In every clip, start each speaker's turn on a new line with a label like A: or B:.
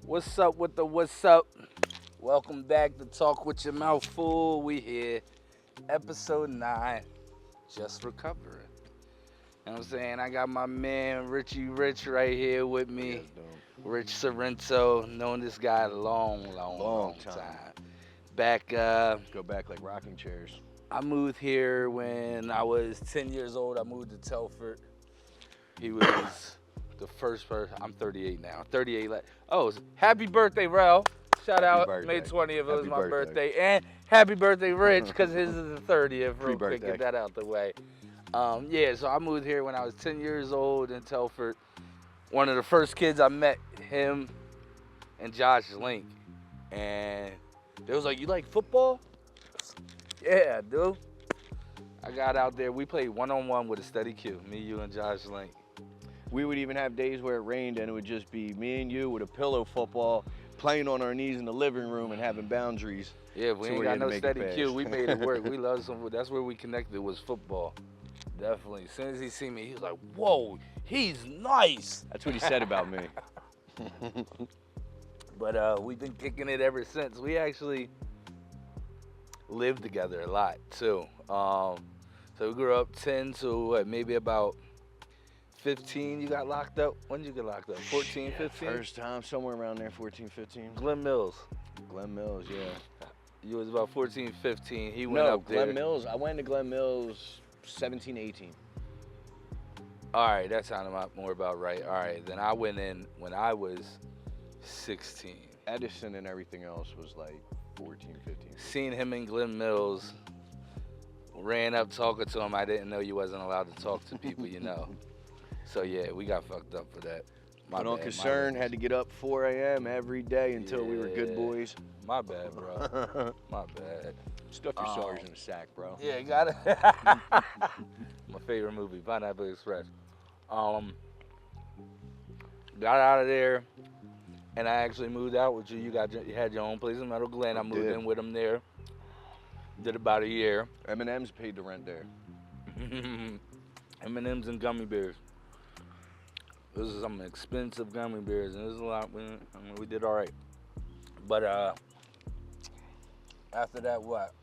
A: What's up with the what's up? Welcome back to Talk with Your Mouth Full. We here, episode 9, just recovering. You know what I'm saying? I got my man Richie Rich right here with me.
B: Yes,
A: Rich Sorrento, known this guy a long time. Back,
B: Go back like rocking chairs.
A: I moved here when I was 10 years old. I moved to Telford. He was the first person. I'm 38 now. 38. Oh, happy birthday, Rell. Shout out. May 20th. It was my birthday. And happy birthday, Rich, because his is the 30th. Real quick, get that out the way. Yeah, so I moved here when I was 10 years old in Telford. One of the first kids I met, him and Josh Link. And they was like, you like football? Yeah, I do. I got out there. We played one-on-one with a steady Q. Me, you, and Josh Link.
B: We would even have days where it rained and it would just be me and you with a pillow football, playing on our knees in the living room and having boundaries.
A: Yeah, we ain't got no steady Q. We made it work. We love some. That's where we connected, was football. Definitely. As soon as he seen me, he was like, whoa, he's nice.
B: That's what he said about me.
A: But we've been kicking it ever since. We actually lived together a lot, too. So we grew up 10 to maybe about 15. You got locked up? When did you get locked up? 14, 15?
B: First time, somewhere around there, 14, 15.
A: Glen Mills.
B: Glen Mills, yeah.
A: You was about 14, 15. He went up there.
B: Glen Mills. I went to Glen Mills 17, 18.
A: All right, that sounded more about right. All right, then I went in when I was 16.
B: Edison and everything else was like 14, 15.
A: Seen him in Glen Mills. Ran up talking to him. I didn't know you wasn't allowed to talk to people, you know. So, yeah, we got fucked up for that.
B: But on concern, had to get up 4 a.m. every day until we were good boys.
A: My bad, bro. My bad.
B: Stuff your cigars in a sack, bro.
A: Yeah, you got it. My favorite movie, Pineapple Express. Got out of there, and I actually moved out with you. You had your own place in Meadow Glen. I moved in with him there. Did about a year.
B: M&M's paid the rent there.
A: M&M's and gummy bears. This is some expensive gummy bears, and there's a lot. We did all right. But after that, what?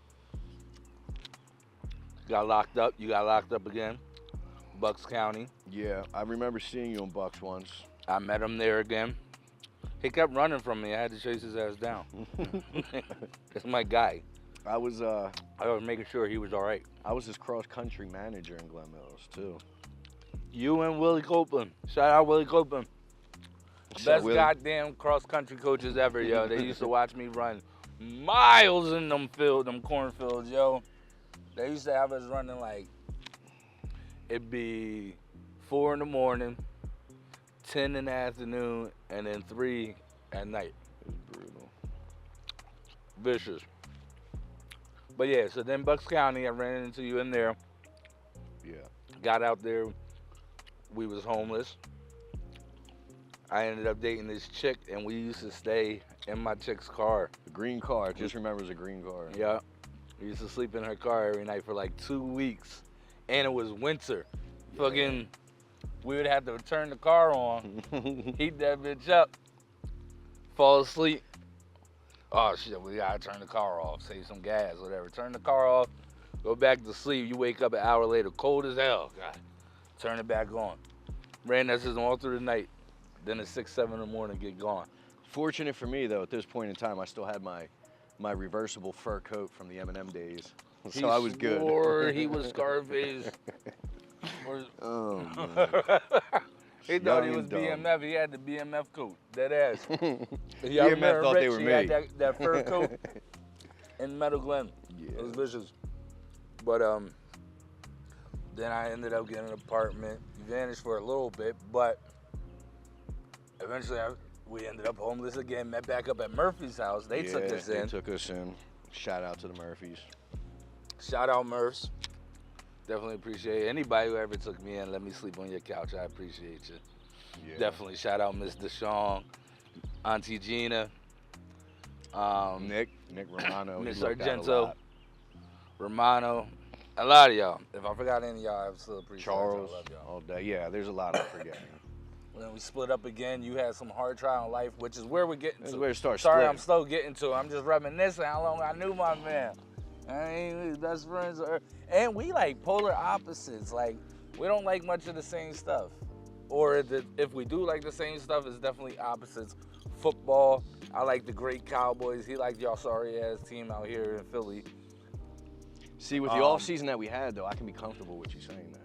A: Got locked up. You got locked up again. Bucks County.
B: Yeah, I remember seeing you in Bucks once.
A: I met him there again. He kept running from me. I had to chase his ass down. That's my guy.
B: I was
A: making sure he was all right.
B: I was his cross-country manager in Glen Mills, too.
A: You and Willie Copeland. Shout out Willie Copeland. Best goddamn cross-country coaches ever, yo. They used to watch me run miles in them cornfields, yo. They used to have us running like, it'd be 4 in the morning, 10 in the afternoon, and then 3 at night.
B: It was brutal.
A: Vicious. But yeah, so then Bucks County, I ran into you in there.
B: Yeah.
A: Got out there. We was homeless. I ended up dating this chick, and we used to stay in my chick's car.
B: The green car. Just remember it was a green car.
A: Yeah. We used to sleep in her car every night for like 2 weeks. And it was winter. Yeah. Fucking, we would have to turn the car on, heat that bitch up, fall asleep. Oh shit, we gotta turn the car off, save some gas, whatever. Turn the car off, go back to sleep. You wake up an hour later, cold as hell. God, turn it back on. Ran that system all through the night. Then at 6, 7 in the morning, get gone.
B: Fortunate for me though, at this point in time, I still had my reversible fur coat from the M&M days, so I was good.
A: Or he was Scarface.
B: Oh man.
A: He thought he was BMF. He had the BMF coat. Dead ass.
B: BMF thought they were me.
A: He had that fur coat in Meadow Glen.
B: Yeah.
A: It was vicious. But then I ended up getting an apartment. Vanished for a little bit, but eventually we ended up homeless again. Met back up at Murphy's house. They took us in.
B: They took us in. Shout out to the Murphys.
A: Shout out Murphs. Definitely appreciate anybody who ever took me in. Let me sleep on your couch. I appreciate you. Yeah. Definitely shout out Miss Deshawn, Auntie Gina,
B: Nick Romano,
A: Miss Argento, Romano, a lot of y'all. If I forgot any of y'all, I still appreciate
B: Charles,
A: y'all. I love y'all.
B: all day. Yeah, there's a lot I'm forgetting.
A: When we split up again, you had some hard trial in life, which is where we're getting
B: That's
A: to.
B: where it starts
A: Sorry,
B: splitting.
A: I'm slow getting to. I'm just reminiscing how long I knew my man. I mean, we best friends are, and we like polar opposites. Like, we don't like much of the same stuff. Or if we do like the same stuff, it's definitely opposites. Football, I like the great Cowboys. He liked y'all sorry ass team out here in Philly.
B: See, with the off season that we had, though, I can be comfortable with you saying that.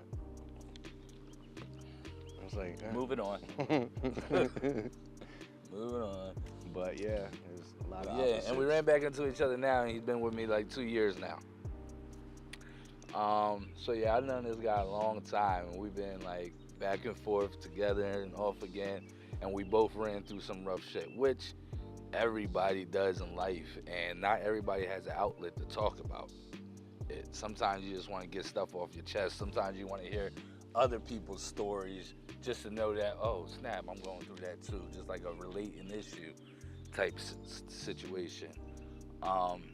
B: I was like,
A: Moving on. Moving on.
B: But yeah, there's a lot of
A: Yeah,
B: opposites.
A: and we ran back into each other now, and he's been with me like 2 years now. So yeah, I've known this guy a long time, and we've been like back and forth together and off again, and we both ran through some rough shit, which everybody does in life, and not everybody has an outlet to talk about it. Sometimes you just want to get stuff off your chest. Sometimes you want to hear other people's stories just to know that, oh snap, I'm going through that too, just like a relating issue type situation.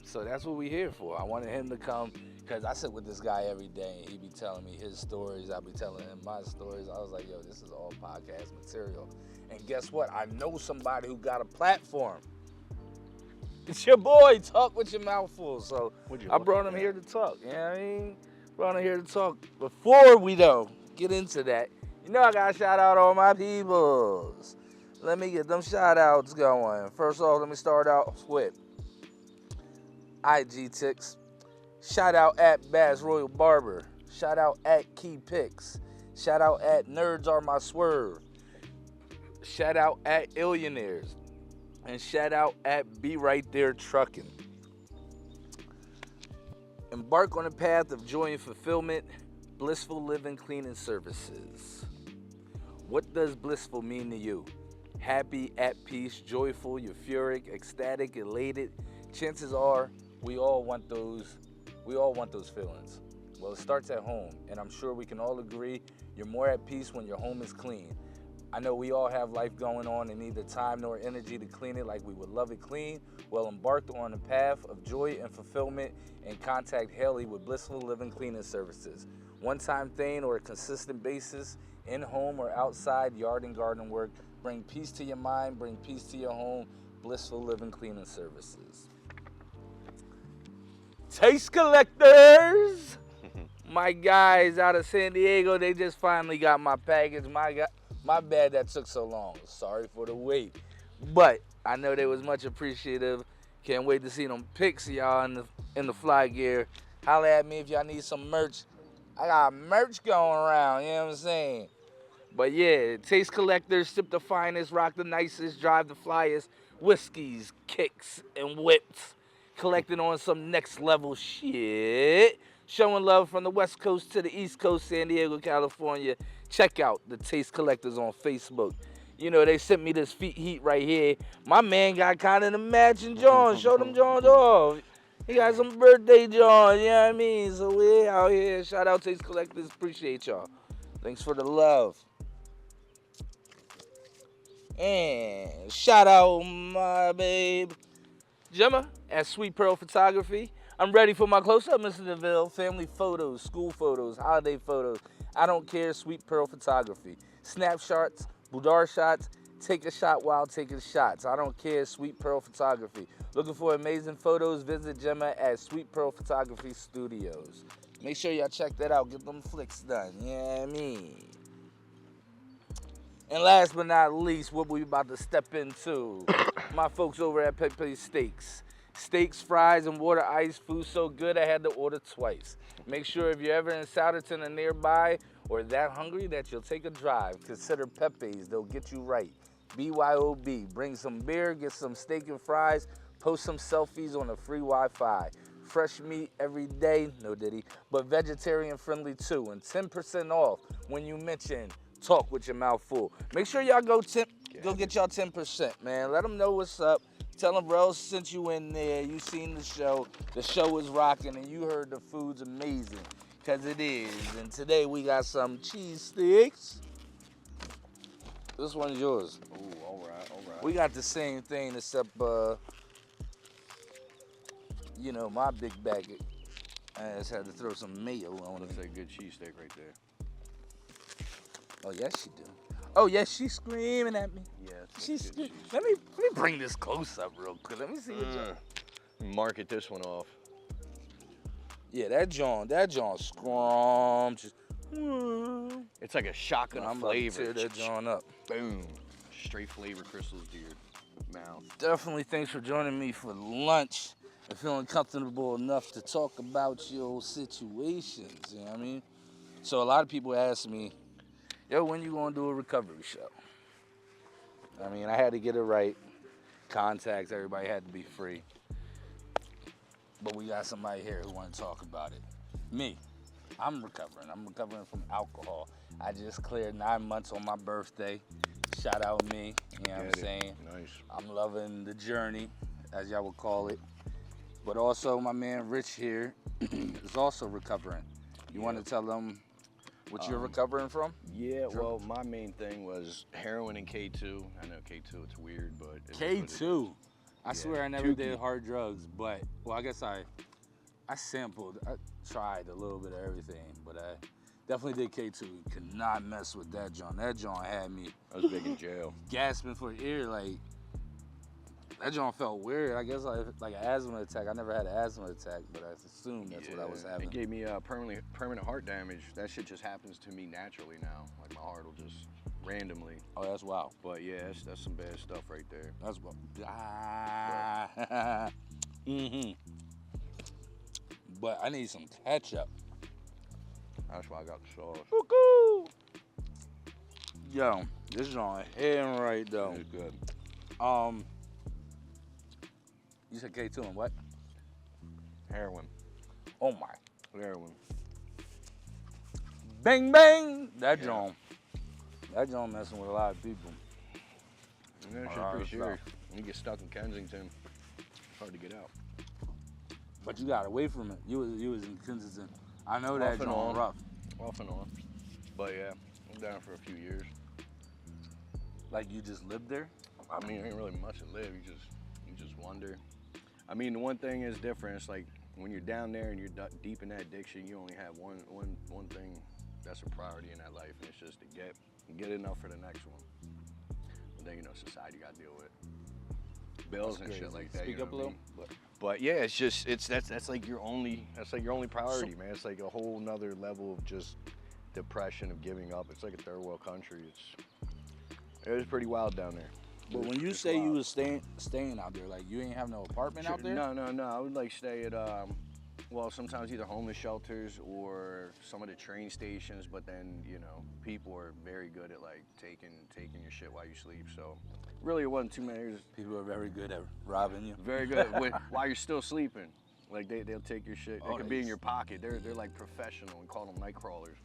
A: So that's what we're here for. I wanted him to come because I sit with this guy every day and he be telling me his stories. I'll be telling him my stories. I was like, yo, this is all podcast material. And guess what? I know somebody who got a platform. It's your boy, Talk with Your Mouth Full. So I brought him here to talk. You know what I mean? Brought him here to talk. Before we though get into that, you know I gotta shout out all my peoples. Let me get them shout outs going. First off, let me start out with IG Ticks. Shout out at Bass Royal Barber. Shout out at Key Picks. Shout out at Nerds Are My Swerve. Shout out at Illionaires. And shout out at Be Right There Trucking. Embark on a path of joy and fulfillment. Blissful living cleaning services. What does blissful mean to you? Happy, at peace, joyful, euphoric, ecstatic, elated. Chances are we all want those feelings. Well, it starts at home, and I'm sure we can all agree you're more at peace when your home is clean. I know we all have life going on and neither time nor energy to clean it like we would love it clean. Well, embark on a path of joy and fulfillment and contact Haley with Blissful Living Cleaning Services. One-time thing or a consistent basis, in home or outside yard and garden work. Bring peace to your mind, bring peace to your home. Blissful Living Cleaning Services. Taste Collectors! My guys out of San Diego, they just finally got my package. My bad that took so long. Sorry for the wait. But I know they was much appreciative. Can't wait to see them pics of y'all in the fly gear. Holla at me if y'all need some merch. I got merch going around, you know what I'm saying? But yeah, Taste Collectors, sip the finest, rock the nicest, drive the flyest, whiskeys, kicks, and whips. Collecting on some next level shit. Showing love from the West Coast to the East Coast, San Diego, California. Check out the Taste Collectors on Facebook. You know, they sent me this heat right here. My man got kind of the matching John. Show them Johns off. He got some birthday Johns, you know what I mean? So we out here. Shout out Taste Collectors. Appreciate y'all. Thanks for the love. And shout out my babe Gemma at Sweet Pearl Photography. I'm ready for my close-up, Mr. DeVille. Family photos, school photos, holiday photos. I don't care, Sweet Pearl Photography. Snapshots, boudoir shots, take a shot while taking shots. I don't care, Sweet Pearl Photography. Looking for amazing photos, visit Gemma at Sweet Pearl Photography Studios. Make sure y'all check that out, get them flicks done, you know what I mean? And last but not least, what we about to step into, my folks over at Pepe Steaks. Steaks, fries, and water ice. Food so good I had to order twice. Make sure if you're ever in Souderton or nearby or that hungry that you'll take a drive, consider Pepe's. They'll get you right. BYOB. Bring some beer, get some steak and fries, post some selfies on the free Wi-Fi. Fresh meat every day, no diddy, but vegetarian friendly too. And 10% off when you mention Talk with Your Mouth Full. Make sure y'all go get y'all 10%, man. Let them know what's up. Tell them Rell sent you in there. You seen the show. The show is rocking, and you heard the food's amazing, because it is. And today we got some cheese sticks. This one's yours.
B: Ooh, all right.
A: We got the same thing, except, you know, my big bag. I just had to throw some mayo on it.
B: That's a good cheesesteak right there.
A: Oh, yes, you do. Oh yeah, she's screaming at me.
B: Yeah.
A: She's screaming. Let me bring this close up real quick. Let me see what you.
B: Market this one off.
A: Yeah, that John scrumptious.
B: It's like a shotgun of flavor.
A: Tear that John up.
B: Boom. Straight flavor crystals to your mouth.
A: Definitely thanks for joining me for lunch and feeling comfortable enough to talk about your situations. You know what I mean? So a lot of people ask me, yo, when you gonna do a recovery show? I mean, I had to get it right. Contacts, everybody had to be free. But we got somebody here who want to talk about it. Me, I'm recovering. I'm recovering from alcohol. I just cleared 9 months on my birthday. Shout out me, you know what I'm saying?
B: Nice.
A: I'm loving the journey, as y'all would call it. But also my man Rich here is also recovering. You want to tell them what you're recovering from?
B: Yeah, well, my main thing was heroin and K2. I know K2, it's weird, but...
A: K2. I swear I never
B: Tukey.
A: did hard drugs, but, well, I guess I sampled. I tried a little bit of everything, but I definitely did K2. Could not mess with that joint. That joint had me...
B: I was big in jail.
A: Gasping for air, like... That joint felt weird. I guess like an asthma attack. I never had an asthma attack, but I assume that's what I was having.
B: It gave me permanent heart damage. That shit just happens to me naturally now. Like my heart will just randomly.
A: Oh, that's wild.
B: But yeah, that's some bad stuff right there.
A: That's what. But I need some ketchup.
B: That's why I got the sauce.
A: Woo-hoo! Yo, this joint hitting right though.
B: It's good.
A: You said K2 and what?
B: Heroin.
A: Oh my.
B: Heroin.
A: Bang bang. That joint messing with a lot of people.
B: Yeah, that shit's pretty serious. When you get stuck in Kensington, it's hard to get out.
A: But you got away from it. You was in Kensington. I know that joint rough.
B: Off and on. But yeah, I'm down for a few years.
A: Like you just lived there?
B: I mean, there ain't really much to live. You just wonder. I mean, the one thing is different. It's like when you're down there and you're deep in that addiction, you only have one thing that's a priority in that life, and it's just to get enough for the next one. But then society got to deal with bills and shit like that.
A: Speak up a little.
B: But yeah, that's like your only priority, man. It's like a whole nother level of just depression, of giving up. It's like a third world country. It was pretty wild down there.
A: But when you say you was staying out there, like you ain't have no apartment out there?
B: No. I would like stay at, well, sometimes either homeless shelters or some of the train stations. But then people are very good at like taking your shit while you sleep. So really, it wasn't too many.
A: People are very good at robbing you.
B: Very good while you're still sleeping. Like they'll take your shit. They could be in your pocket. They're like professional. We call them night crawlers.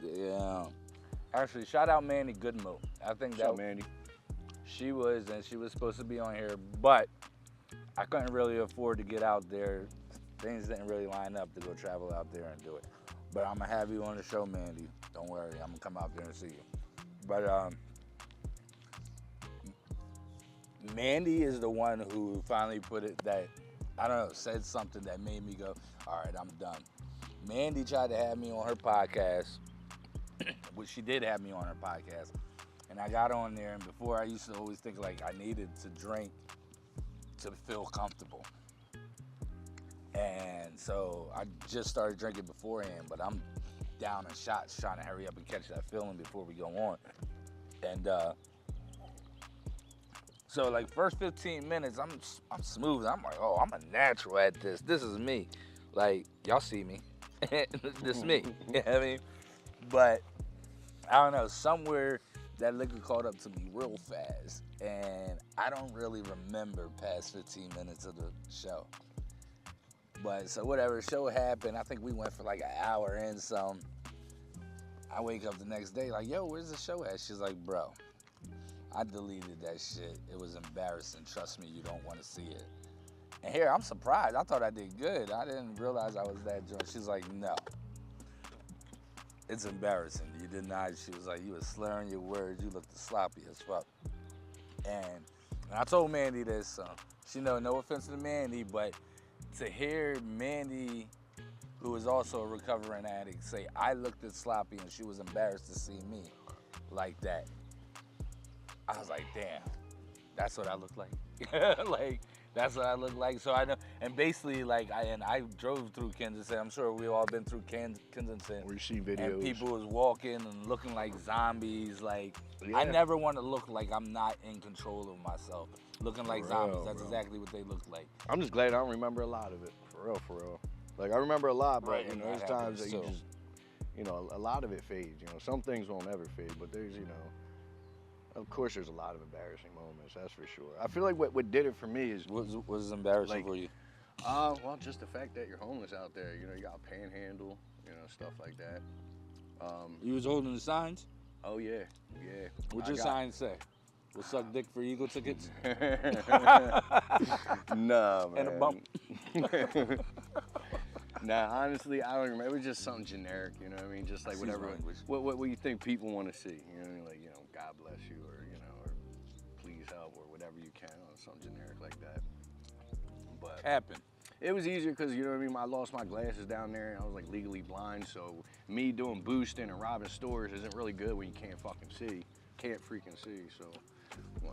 A: Yeah. Actually, shout out Mandy Goodmo. I think that
B: Mandy.
A: She was supposed to be on here, but I couldn't really afford to get out there. Things didn't really line up to go travel out there and do it. But I'm gonna have you on the show, Mandy. Don't worry, I'm gonna come out there and see you. But Mandy is the one who finally put it that, I don't know, said something that made me go, all right, I'm done. Mandy tried to have me on her podcast, which she did have me on her podcast. And I got on there, and before I used to always think like I needed to drink to feel comfortable. And so I just started drinking beforehand, but I'm down in shots trying to hurry up and catch that feeling before we go on. And so like first 15 minutes, I'm smooth. I'm like, oh, I'm a natural at this. This is me. Like, y'all see me. This is me. You know what I mean? But I don't know, somewhere that liquor caught up to me real fast, and I don't really remember past 15 minutes of the show. But so whatever, show happened. I think we went for like an hour and some. I wake up the next day like, yo, where's the show at? She's like, bro, I deleted that shit. It was embarrassing. Trust me, you don't want to see it. And here, I'm surprised. I thought I did good. I didn't realize I was that drunk. She's like, no. It's embarrassing. You did not. She was like, you was slurring your words. You looked sloppy as fuck. And I told Mandy this. She know, no offense to Mandy, but to hear Mandy, who is also a recovering addict, say I looked at sloppy and she was embarrassed to see me, like that. I was like, damn, that's what I look like. Like, that's what I look like. So I know, and basically, like, I drove through Kensington. I'm sure we've all been through Kensington.
B: Where you see videos.
A: And people was walking and looking like zombies. Like,
B: Yeah.
A: I never want to look like I'm not in control of myself. Looking like
B: For
A: zombies.
B: real,
A: That's
B: bro.
A: exactly what they look like.
B: I'm just glad I don't remember a lot of it. For real, for real. Like, I remember a lot, but,
A: Right,
B: you
A: and
B: know, there's
A: that
B: times that
A: happens
B: you
A: too.
B: just, you know, a lot of it fades. You know, some things won't ever fade, but there's, you know, of course there's a lot of embarrassing moments, that's for sure. I feel like what did it for me is,
A: What was embarrassing
B: Like-
A: for you?
B: well, just the fact that you're homeless out there. You know, you got panhandle, you know, stuff like that.
A: You was holding the signs?
B: Oh, yeah, yeah.
A: What'd
B: I
A: your
B: got-
A: sign say? We'll suck dick for Eagle tickets?
B: Nah, man.
A: And a bump.
B: Nah, honestly, I don't remember. It was just something generic, you know what I mean? Just like
A: Excuse
B: whatever,
A: my language.
B: what you think people want to see, you know what I mean? Like, you know, God bless you, or, you know, or please help, or whatever you can, or something generic like that. But
A: Happen.
B: it was easier because, you know what I mean, I lost my glasses down there, and I was like legally blind, so me doing boosting and robbing stores isn't really good when you can't fucking see, can't freaking see, so.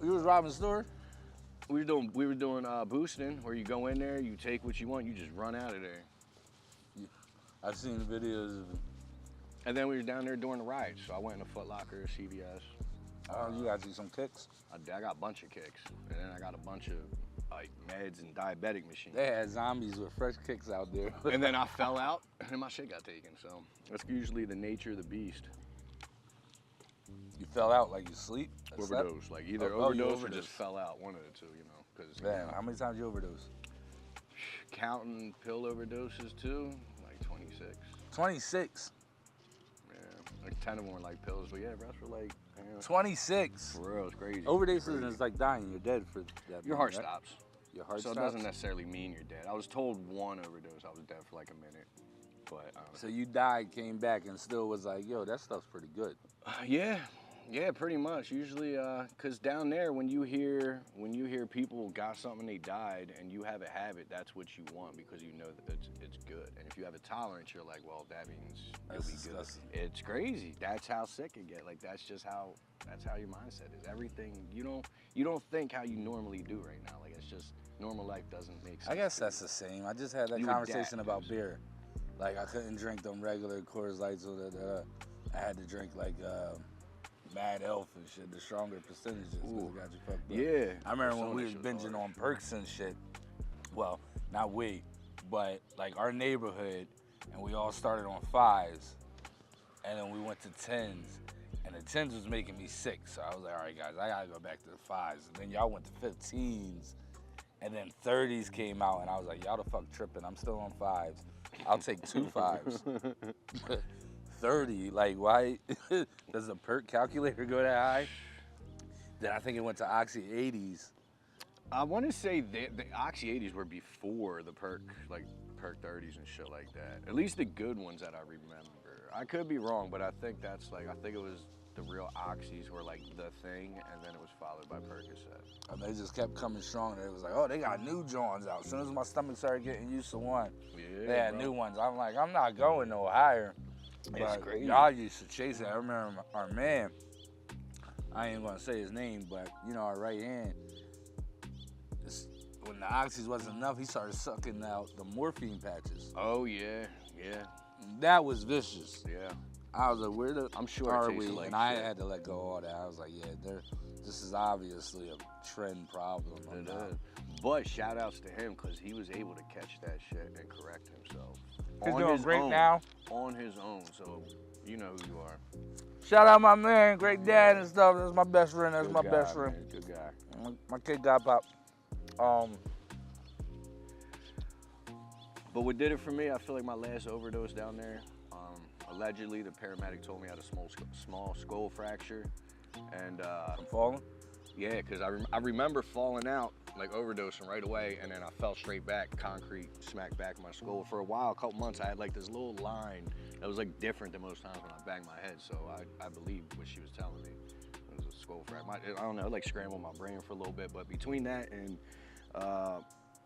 A: You was robbing stores?
B: We were doing boosting, where you go in there, you take what you want, you just run out of there.
A: I've seen the videos of
B: And then we were down there doing the rides, so I went into Foot Locker, CVS.
A: you got you some kicks.
B: I got a bunch of kicks, and then I got a bunch of like meds and diabetic machines.
A: They had zombies with fresh kicks out there.
B: And then I fell out, and my shit got taken. So that's usually the nature of the beast.
A: You fell out like you sleep? Slept?
B: Overdose, like either
A: Oh, you
B: overdose or
A: overdosed.
B: just fell out, one of the two, you know. Because
A: Damn, how many times you overdose?
B: counting pill overdoses too, like 26.
A: 26.
B: Yeah, like 10 of them were like pills, but yeah, rest were like, you know,
A: 26.
B: for real, it's crazy.
A: Overdoses
B: Crazy.
A: is like dying. You're dead for that.
B: Your heart
A: right?
B: stops.
A: Your heart
B: So it
A: stops?
B: doesn't necessarily mean you're dead. I was told one overdose, I was dead for like a minute. But
A: So you died, came back, and still was like, yo, that stuff's pretty good.
B: yeah, pretty much. Usually, cause down there, when you hear people got something, they died, and you have a habit, that's what you want because you know that it's good. And if you have a tolerance, you're like, well, that means you'll be good. It's crazy. That's how sick it get. Like that's how your mindset is. Everything you don't think how you normally do right now. Like it's just normal life doesn't make sense.
A: I guess that's the same. I just had that
B: You
A: conversation
B: adapt.
A: about beer. Like I couldn't drink them regular Coors Lights, so that I had to drink like Mad Elf and shit, the stronger percentages. 'Cause it got you fucked up.
B: Yeah.
A: I remember when we was
B: Persona shit was
A: binging
B: hard.
A: on perks and shit. Well, not we, but like our neighborhood, and we all started on 5s, and then we went to 10s, and the 10s was making me sick. So I was like, all right, guys, I gotta go back to the 5s. And then y'all went to 15s, and then 30s came out, and I was like, y'all the fuck tripping. I'm still on 5s. I'll take 2 5s. 30, like why does the perk calculator go that high? Then I think it went to Oxy 80s.
B: I want to say the Oxy 80s were before the perk 30s and shit like that. At least the good ones that I remember. I could be wrong, but I think it was the real Oxys were like the thing, and then it was followed by Percocet.
A: And they just kept coming strong. It was like, oh, they got new Johns out. As soon as my stomach started getting used to one,
B: Yeah,
A: they had
B: bro.
A: new ones. I'm like, I'm not going no higher. But
B: crazy.
A: y'all used to chase it. I remember our man, I ain't gonna say his name, but you know, our right hand, when the Oxys wasn't enough, he started sucking out the morphine patches.
B: Oh yeah, yeah,
A: That was vicious.
B: yeah.
A: I was like, where the
B: I'm sure it
A: are
B: tasted
A: we?
B: like
A: And I
B: shit.
A: had to let go of all that. I was like, yeah, this is obviously a trend problem.
B: It is. But shout outs to him because he was able to catch that shit and correct himself.
A: He's
B: on
A: doing
B: his
A: great
B: own,
A: now.
B: On his own, so you know who you are.
A: Shout out my man, great dad and stuff. That's my best friend. That's
B: Good
A: my
B: guy,
A: best friend.
B: man, good guy.
A: My kid got popped.
B: But what did it for me, I feel like my last overdose down there, allegedly the paramedic told me I had a small skull fracture. And
A: I'm falling.
B: yeah, because I remember falling out, like overdosing right away, and then I fell straight back, concrete smacked back in my skull. For a while, a couple months, I had like this little line that was like different than most times when I banged my head. So I believed what she was telling me. It was a skull fracture. I don't know, it like scrambled my brain for a little bit, but between that and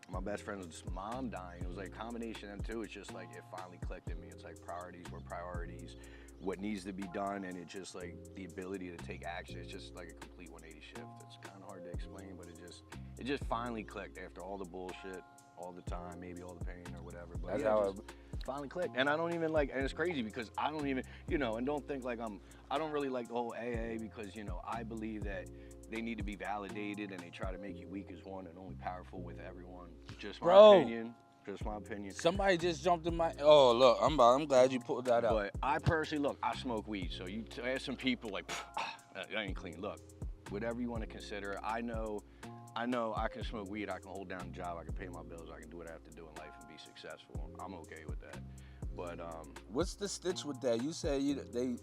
B: my best friend's mom dying, it was like a combination of them two. It's just like it finally clicked in me. It's like priorities were priorities. what needs to be done, and it's just like the ability to take action. It's just like a complete 180 shift. It's kind of hard to explain, but it just finally clicked after all the bullshit, all the time, maybe all the pain or whatever. But
A: That's
B: yeah,
A: how
B: just finally clicked. And I don't even like, and it's crazy because I don't even, you know, and don't think like I don't really like the whole AA because, you know, I believe that they need to be validated and they try to make you weak as one and only powerful with everyone. Just my opinion. Just my opinion.
A: Somebody just jumped in my. Oh look, I'm glad you pulled that out.
B: But I personally, look, I smoke weed, so you ask some people like, that ain't clean. Look, whatever you want to consider. I know I can smoke weed. I can hold down a job. I can pay my bills. I can do what I have to do in life and be successful. I'm okay with that. But
A: what's the stitch with that? You say they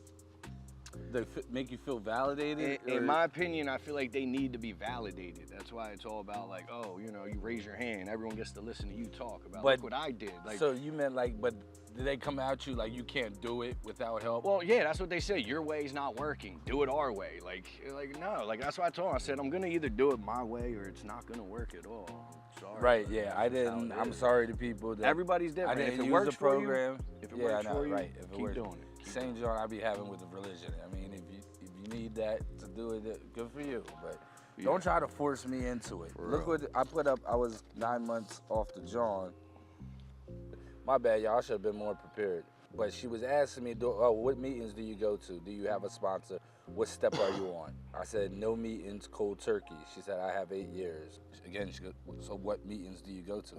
A: make you feel validated?
B: In my opinion, I feel like they need to be validated. That's why it's all about like, oh, you know, you raise your hand, everyone gets to listen to you talk about look what I did. Like,
A: so you meant like, but did they come at you like you can't do it without help?
B: Well, yeah, that's what they say. Your way's not working. Do it our way. Like no. Like that's what I told them. I said I'm gonna either do it my way or it's not gonna work at all. I'm sorry.
A: Right. Yeah. I didn't. I'm sorry to people. That
B: Everybody's different.
A: I didn't
B: if it
A: use
B: works
A: the program.
B: For you, if it works for you,
A: right. If it
B: keep
A: works.
B: doing it.
A: Same joint I be having with the religion. I mean, if you need that to do it, good for you. But don't try to force me into it. Look what I put up. I was 9 months off the John. My bad, y'all. I should have been more prepared. But she was asking me, what meetings do you go to? Do you have a sponsor? What step are you on? I said, no meetings, cold turkey. She said, I have 8 years. Again, she goes, so what meetings do you go to?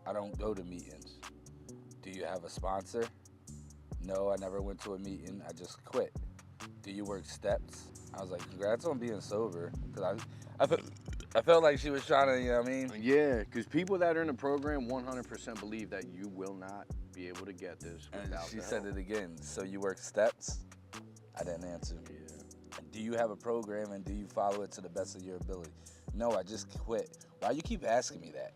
A: I don't go to meetings. Do you have a sponsor? No, I never went to a meeting. I just quit. Do you work steps? I was like, congrats on being sober. Because I felt like she was trying to, you know what I mean?
B: Yeah, because people that are in the program 100% believe that you will not be able to get this
A: And
B: without
A: she
B: the
A: said
B: help.
A: it again. So you work steps? I didn't answer.
B: Yeah.
A: And do you have a program and do you follow it to the best of your ability? No, I just quit. Why you keep asking me that?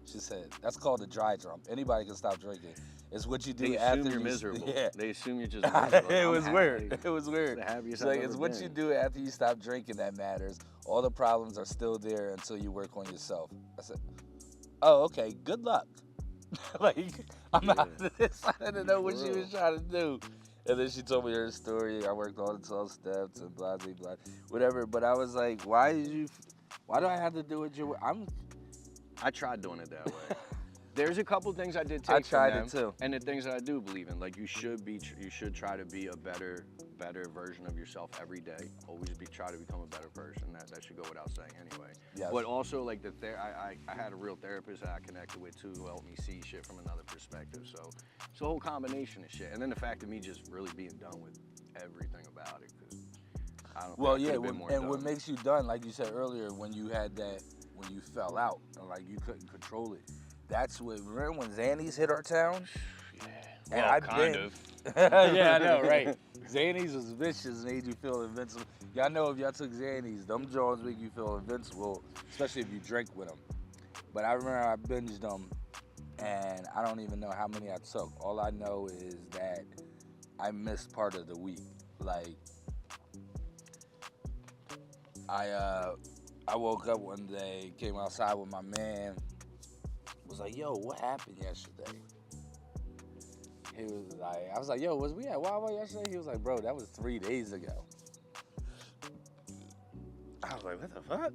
A: She said, that's called a dry jump. Anybody can stop drinking. It's what you do
B: They
A: after
B: assume you're
A: you
B: miserable.
A: Yeah.
B: They assume you're just miserable.
A: It
B: I'm
A: was
B: happy.
A: weird. It was
B: It's
A: weird.
B: the happiest
A: It's
B: I've
A: like
B: ever
A: it's what
B: been.
A: you do after you stop drinking that matters. All the problems are still there until you work on yourself. I said, oh, okay, good luck. Like, I'm out of this. I didn't know what she was trying to do. And then she told me her story. I worked all the 12 steps and blah, blah, blah, whatever. But I was like, why do I have to do it your way?
B: I tried doing it that way. There's a couple things I did take
A: I tried
B: from
A: it
B: them,
A: too.
B: and the things that I do believe in. Like you should try to be a better version of yourself every day. Always try to become a better person. That should go without saying anyway.
A: Yes.
B: But also like I had a real therapist that I connected with too, who helped me see shit from another perspective. So it's a whole combination of shit. And then the fact of me just really being done with everything about it, because I don't.
A: Well,
B: think I
A: yeah,
B: could've been more
A: and
B: done.
A: what makes you done, like you said earlier, when you fell out, and like you couldn't control it. That's what. Remember when Xannies hit our town?
B: Yeah.
A: And
B: Well,
A: I've
B: kind
A: been-
B: of.
A: Yeah, I know, right? Xannies was vicious, made you feel invincible. Y'all know if y'all took Xannies, them jaws make you feel invincible, especially if you drink with them. But I remember I binged them, and I don't even know how many I took. All I know is that I missed part of the week. Like, I woke up one day, came outside with my man, was like, yo, what happened yesterday? He was like, I was like, yo, was we at Wawa yesterday? He was like, bro, that was 3 days ago. I was like, what the fuck?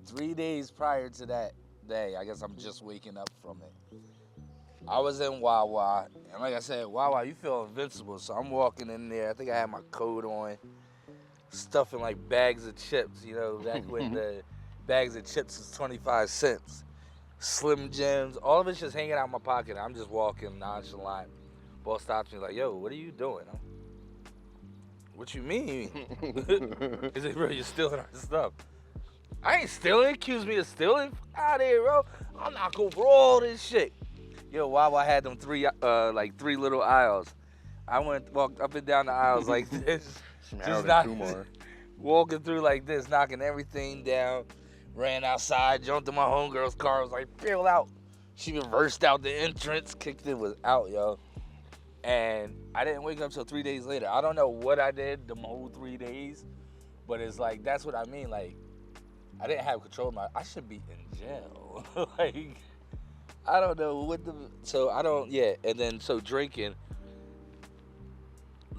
A: 3 days prior to that day, I guess I'm just waking up from it. I was in Wawa, and like I said, Wawa, you feel invincible. So I'm walking in there. I think I had my coat on, stuffing like bags of chips. You know, back when the bags of chips was 25 cents. Slim Jims, all of it's just hanging out in my pocket. I'm just walking nonchalant. Boss stops me like, yo, what are you doing? What you mean? He said, bro, you're stealing our stuff. I ain't stealing. Accuse me of stealing. Fuck out of here, bro. I'm not going for all this shit. Yo, Wawa had them three little aisles. I walked up and down the aisles like this. Just walking through like this, knocking everything down. Ran outside, jumped in my homegirl's car, was like, peel out. She reversed out the entrance, kicked it, was out, yo. And I didn't wake up till 3 days later. I don't know what I did the whole 3 days, but it's like, that's what I mean. Like, I didn't have control of I should be in jail. Like, I don't know what and then, so drinking,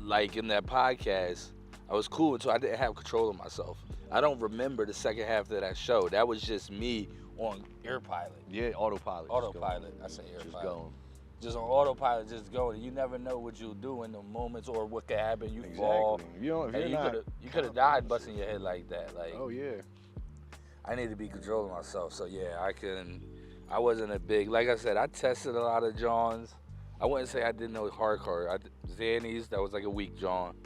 A: like in that podcast, I was cool until I didn't have control of myself. I don't remember the second half of that show. That was just me on airpilot.
B: Yeah, autopilot.
A: Autopilot. I say
B: Just
A: airpilot.
B: going.
A: Just on autopilot, just going. You never know what you'll do in the moments or what could happen. You fall.
B: You don't, if
A: And
B: you're not,
A: you could have died busting your head like that. Like,
B: oh yeah.
A: I need to be controlling myself. So yeah, I wasn't a big, like I said, I tested a lot of Johns. I wouldn't say I did no hardcore. Xannies, that was like a week John.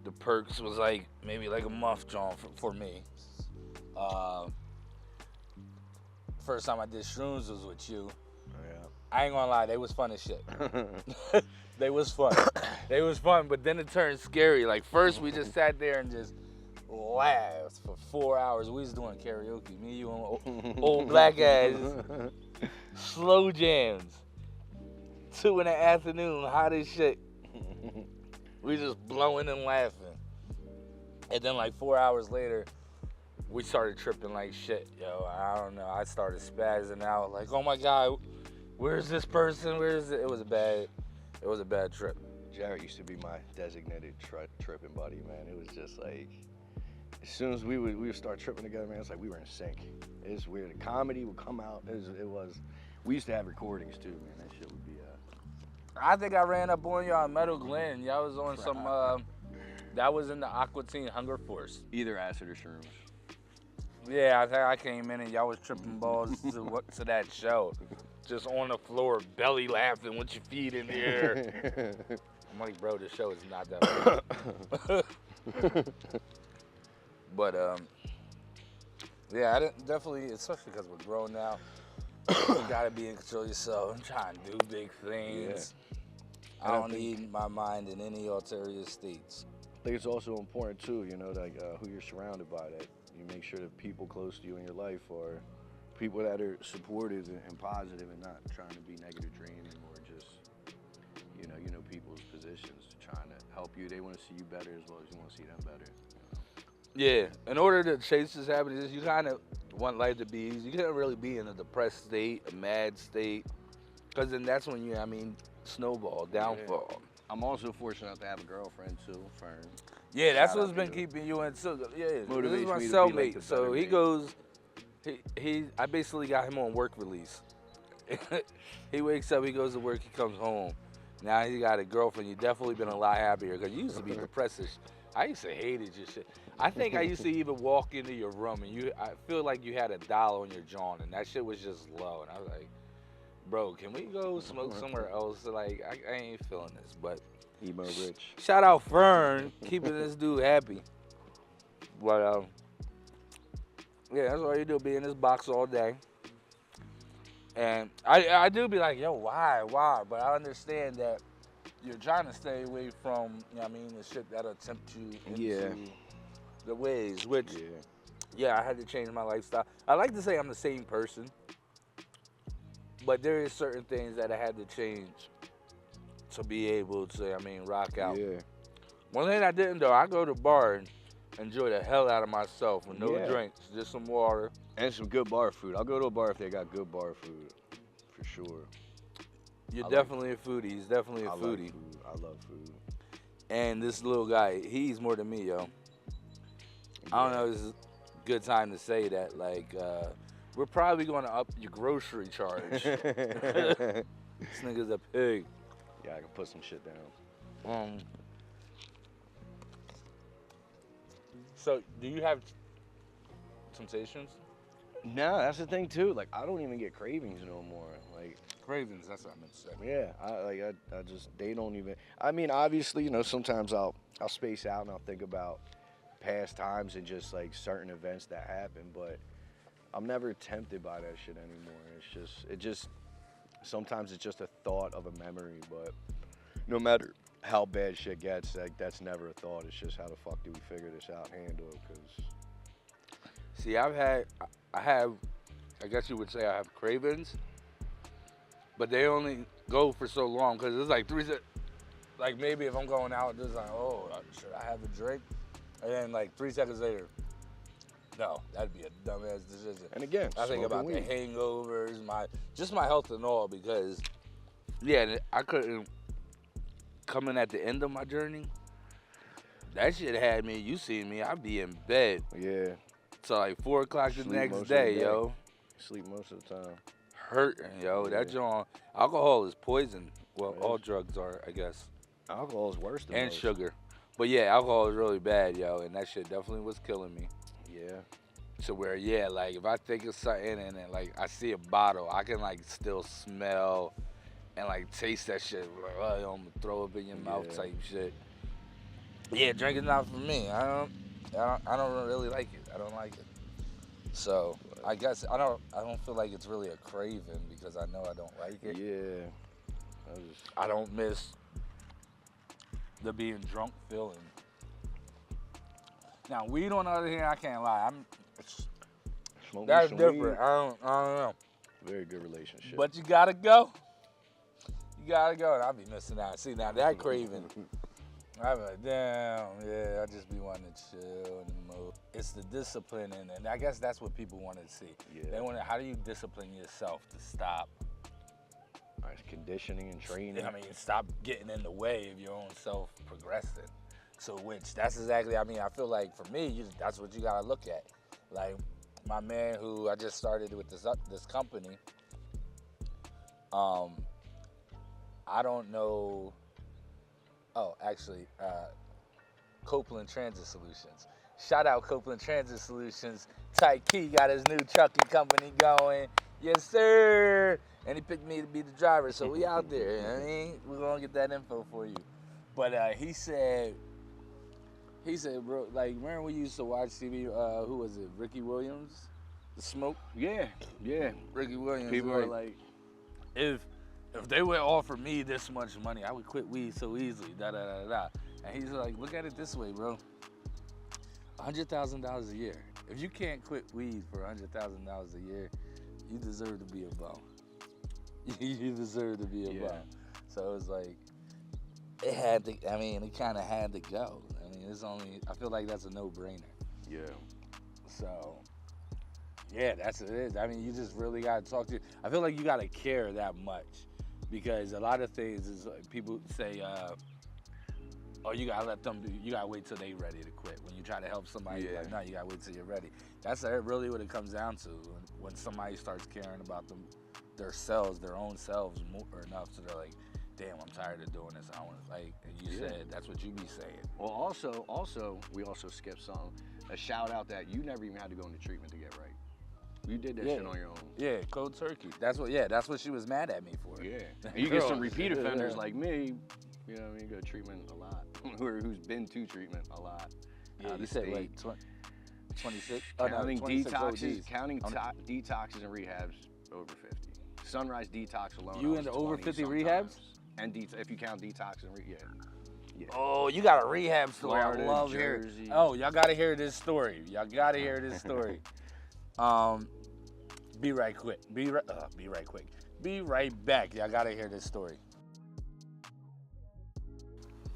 A: The perks was like maybe like a month John for me. First time I did shrooms was with you.
B: Yeah.
A: I ain't gonna lie, they was fun as shit. They was fun. They was fun, but then it turned scary. Like first we just sat there and just laughed for 4 hours. We was doing karaoke. Me, you, and old black ass. Slow jams. 2 in the afternoon, hot as shit. We just blowing and laughing. And then like 4 hours later, we started tripping like shit. Yo, I don't know. I started spazzing out like, oh my God, where's this person? Where is it? It was a bad trip.
B: Jared used to be my designated tripping buddy, man. It was just like, as soon as we would start tripping together, man, it's like we were in sync. It's weird. The comedy would come out. We used to have recordings too, man. That shit would be.
A: I think I ran up on y'all in Meadow Glen. Y'all was on some. That was in the Aqua Teen Hunger Force.
B: Either acid or shrooms.
A: Yeah, I think I came in and y'all was tripping balls to that show. Just on the floor, belly laughing with your feet in the air. I'm like, bro, this show is not that funny. But, yeah, I didn't, definitely, especially because we're grown now, you gotta be in control of yourself. I'm trying to do big things. Yeah. I don't need my mind in any ulterior states.
B: I think it's also important, too, you know, like who you're surrounded by, that you make sure that people close to you in your life are people that are supportive and positive and not trying to be negative dreaming or just, you know people's positions, trying to help you. They want to see you better as well as you want to see them better.
A: Yeah, in order to chase this happiness, you kind of want life to be easy. You can't really be in a depressed state, a mad state, because then that's when snowball, downfall.
B: Yeah. I'm also fortunate enough to have a girlfriend too, Fern.
A: Yeah, that's what's been keeping you in. So yeah, this is my cellmate. Like so he goes, I basically got him on work release. He wakes up, he goes to work, he comes home. Now he got a girlfriend. You've definitely been a lot happier because you used to be depressed. I used to hate it, your shit. I think I used to even walk into your room and I feel like you had a dollar on your jaw and that shit was just low. And I was like, bro, can we go smoke somewhere else? Like, I ain't feeling this, but.
B: Emo rich.
A: Shout out Fern, keeping this dude happy. But, yeah, that's all you do, be in this box all day. And I do be like, yo, why? But I understand that you're trying to stay away from, the shit that'll tempt you into the ways, which, I had to change my lifestyle. I like to say I'm the same person, but there is certain things that I had to change to be able to, rock out.
B: Yeah.
A: One thing I didn't do, I go to the bar and enjoy the hell out of myself with no drinks, just some water.
B: And some good bar food. I'll go to a bar if they got good bar food, for sure.
A: You're definitely a foodie. He's definitely a foodie.
B: I love food.
A: And this little guy, he's more than me, yo. Yeah. I don't know if this is a good time to say that. Like, we're probably going to up your grocery charge. This nigga's a pig.
B: Yeah, I can put some shit down.
A: So, do you have temptations?
B: No, that's the thing too. Like, I don't even get cravings no more. Like,
A: cravings, that's what I meant to say.
B: Yeah, I just, they don't even. I mean, obviously, sometimes I'll space out and I'll think about past times and just like certain events that happen, but I'm never tempted by that shit anymore. It just sometimes it's just a thought of a memory, but no matter how bad shit gets, like, that's never a thought. It's just how the fuck do we figure this out, handle it, because.
A: See, I guess you would say I have cravings, but they only go for so long because it's like like maybe if I'm going out, it's like, oh, should I have a drink? And then like 3 seconds later, no, that'd be a dumbass decision.
B: And again,
A: I think about the hangovers, my health and all, because I couldn't, coming at the end of my journey, That shit had me. You seen me? I'd be in bed
B: Yeah.
A: till like 4 o'clock the
B: Sleep
A: next
B: most of
A: day,
B: the day.
A: yo.
B: Sleep most of the time.
A: Hurting, yo.
B: Yeah.
A: That joint. Alcohol is poison. Well,
B: It
A: all
B: is.
A: drugs are, I guess.
B: Alcohol is worse than
A: And
B: most.
A: sugar. But yeah, alcohol is really bad, yo. And that shit definitely was killing me.
B: Yeah.
A: To where, yeah, like if I think of something and then like I see a bottle, I can like still smell and like taste that shit. Like, oh, I'm gonna throw up in your mouth
B: Yeah.
A: type shit. Yeah, drinking's not for me. I don't really like it. I don't like it. So I guess I don't feel like it's really a craving because I know I don't like it.
B: Yeah.
A: I don't miss the being drunk feeling. Now weed on the other hand, I can't lie.
B: Smoking
A: That's
B: some
A: different.
B: weed,
A: I don't know.
B: very good relationship.
A: But you gotta go. You gotta go, and I'll be missing out. See, now that craving, I'm like, damn, yeah, I just be wanting to chill and move. It's the discipline, and I guess that's what people want to see.
B: Yeah.
A: They want to, how do you discipline yourself to stop?
B: Nice conditioning and training.
A: I mean, stop getting in the way of your own self progressing. So, that's exactly, I mean, I feel like for me, that's what you gotta look at. Like, my man who I just started with this company, I don't know. Oh, actually, Copeland Transit Solutions. Shout out Copeland Transit Solutions. Ty Key got his new trucking company going. Yes, sir. And he picked me to be the driver, so we out there. You know what I mean, we're gonna get that info for you. But he said, bro, like, remember we used to watch TV? Who was it? Ricky Williams, The Smoke.
B: Yeah.
A: Ricky Williams.
B: People are like,
A: if they would offer me this much money, I would quit weed so easily. Da da da da. And he's like, look at it this way, bro. $100,000 a year. If you can't quit weed for $100,000 a year, you deserve to be a bum. You deserve to be a bum. So it was like, it had to. I mean, it kind of had to go. I mean, I feel like that's a no-brainer.
B: Yeah.
A: So, yeah, that's what it is. I mean, you just really got to talk to. I feel like you got to care that much because a lot of things is like, people say, "Oh, you gotta let them. You gotta wait till they ready to quit." When you try to help somebody, you're like, no, you gotta wait till you're ready. That's really what it comes down to. When somebody starts caring about their own selves, more enough, so they're like, damn, I'm tired of doing this. I want to, like, and you said that's what you be saying.
B: Well, also, we also skipped something. A shout out that you never even had to go into treatment to get right. You did that shit on your own.
A: Yeah, cold turkey. That's what she was mad at me for.
B: Yeah. And you get some repeat offenders like me, you know what I mean, go to treatment a lot. Who's been to treatment a lot.
A: Yeah, you said, wait, 26?
B: Counting
A: 26
B: detoxes,
A: ODs.
B: detoxes and rehabs, over 50. Sunrise detox alone.
A: You into over 50 rehabs?
B: And if you count detox and yeah.
A: Oh, you got a rehab story.
B: Florida,
A: I love
B: Jersey.
A: hearing. Oh, y'all gotta hear this story. Be right quick. Be right quick. Be right back. Y'all gotta hear this story.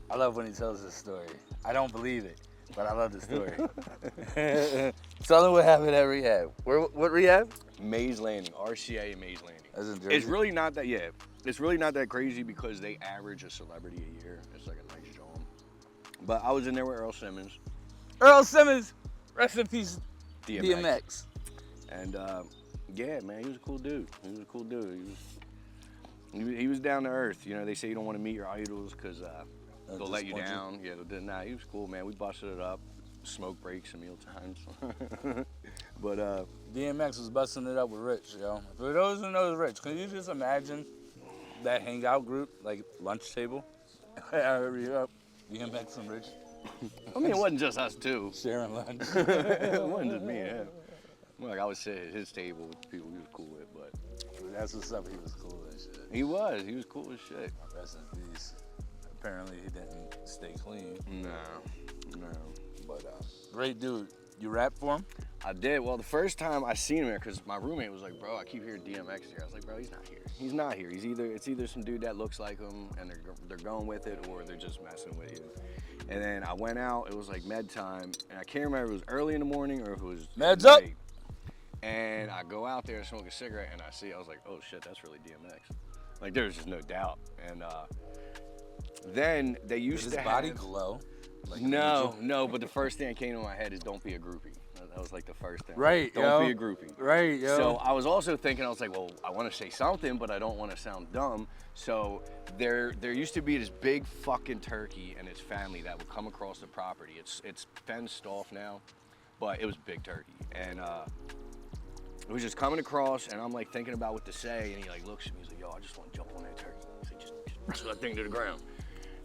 A: I love when he tells this story. I don't believe it, but I love the story. Tell them what happened at rehab. What rehab?
B: Mays Landing, RCA and Mays Landing.
A: That's in Jersey.
B: It's really not that. Yeah, it's really not that crazy because they average a celebrity a year. It's like a nice job. But I was in there with Earl Simmons.
A: Earl Simmons, rest in peace, DMX.
B: And yeah, man, he was a cool dude. He was down to earth. You know, they say you don't want to meet your idols because they'll let you down. Yeah, nah, he was cool, man. We busted it up, smoke breaks and meal times. But
A: DMX was busting it up with Rich, yo. For those who know Rich, can you just imagine that hangout group, like lunch table? Hurry up, DMX and Rich.
B: I mean, it wasn't just us two.
A: Sharing lunch.
B: It wasn't just me and him. Like, I would sit at his table with people he was cool with, but
A: that's what's up. He was cool as shit.
B: He was cool as shit.
A: Rest in peace. Apparently, he didn't stay clean.
B: No.
A: But great dude. You rap for him?
B: I did. Well, the first time I seen him there, because my roommate was like, bro, I keep hearing DMX here. I was like, bro, he's not here. He's not here. It's either some dude that looks like him and they're going with it, or they're just messing with you. And then I went out. It was like med time, and I can't remember if it was early in the morning or if it was
A: meds up.
B: And I go out there and smoke a cigarette, and I was like, oh shit, that's really DMX. Like, there's just no doubt. And then they used to
A: have... Did his body glow? Like
B: No, but the first thing that came to my head is don't be a groupie. That was like the first thing.
A: Right,
B: Don't be a groupie.
A: Right, yo.
B: So I was also thinking, I was like, well, I want to say something, but I don't want to sound dumb. So there used to be this big fucking turkey and its family that would come across the property. It's fenced off now, but it was big turkey. And it was just coming across, and I'm like thinking about what to say, and he like looks at me, he's like, yo, I just want to jump on that turkey. He's like, just wrestle that thing to the ground.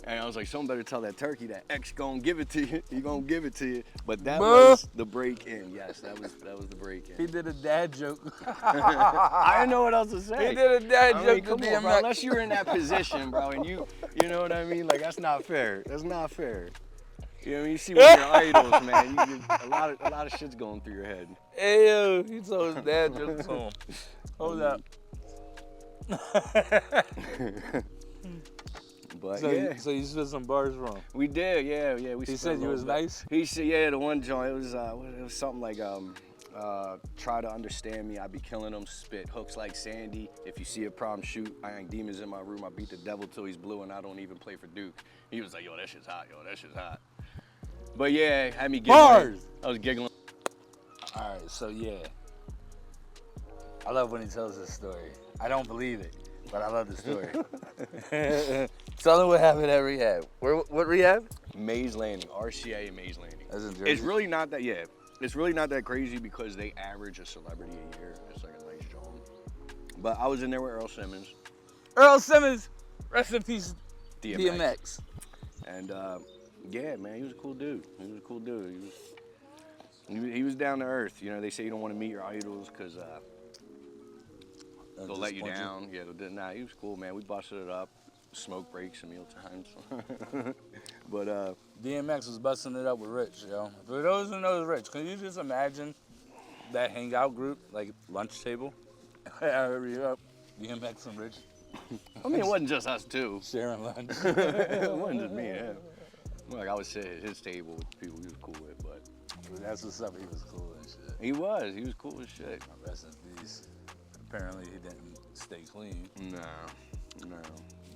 B: And I was like, someone better tell that turkey that X gonna give it to you. He gonna give it to you. But that was the break-in. Yes, that was the break-in.
A: He did a dad joke.
B: I didn't know what else to say.
A: He did a dad joke to
B: come on,
A: DMX.
B: bro. Unless you were in that position, bro, and you know what I mean? Like, that's not fair. That's not fair. You know what I mean? You see one of your idols, man. A lot of shit's going through your head.
A: Hey, yo, he told his dad joke to him. Hold up.
B: But
A: So,
B: yeah.
A: so you spit some bars for him.
B: We did, yeah.
A: He said you was nice?
B: He said, yeah, the one joint, it was something like, try to understand me, I be killing them, spit hooks like Sandy. If you see a problem, shoot. I ain't demons in my room, I beat the devil till he's blue, and I don't even play for Duke. He was like, yo, that shit's hot, But yeah, had me giggling.
A: Bars!
B: I was giggling.
A: All right, so yeah. I love when he tells this story. I don't believe it, but I love the story. Tell him what happened at Rehab. What Rehab?
B: Maze Landing, RCA and Maze Landing.
A: That's in Jersey.
B: It's really not that, it's really not that crazy because they average a celebrity a year. It's like a nice job. But I was in there with Earl Simmons.
A: Earl Simmons, rest in peace, DMX.
B: And yeah, man, he was a cool dude. He was down to earth. You know, they say you don't want to meet your idols because they'll let you down. Yeah, nah, he was cool, man. We busted it up, smoke breaks and meal times. But
A: DMX was busting it up with Rich, yo. For those who know Rich, can you just imagine that hangout group, like lunch table? Hurry up, DMX and Rich.
B: I mean, it wasn't just us two.
A: Sharing lunch.
B: It wasn't just me and him. Like I would sit at his table with the people he was cool with, but
A: That's what's up. He was cool and shit.
B: he was cool as shit.
A: Rest in peace. Apparently he didn't stay clean.
B: No.